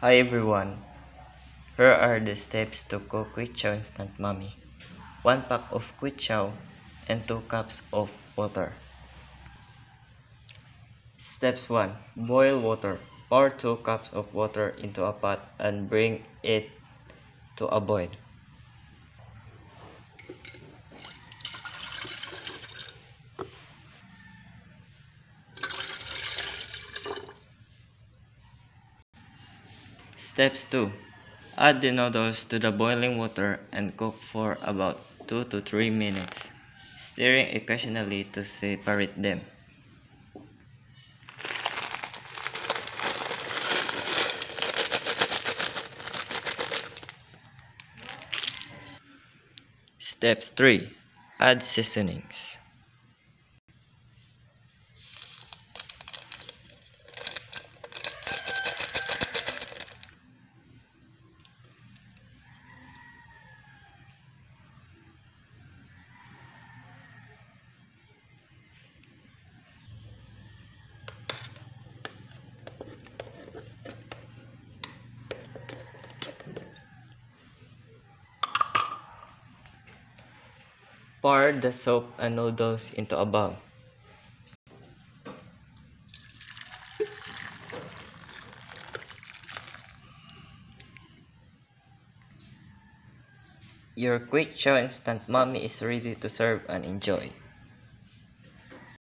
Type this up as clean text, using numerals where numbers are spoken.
Hi everyone, here are the steps to cook Quick Chow Instant Mommy. 1 pack of Quick Chow and 2 cups of water. Steps 1. Boil water. Pour 2 cups of water into a pot and bring it to a boil. Steps 2. Add the noodles to the boiling water and cook for about 2 to 3 minutes, stirring occasionally to separate them. Steps 3. Add seasonings. Pour the soup and noodles into a bowl. Your Quick Chow Instant Mommy is ready to serve and enjoy.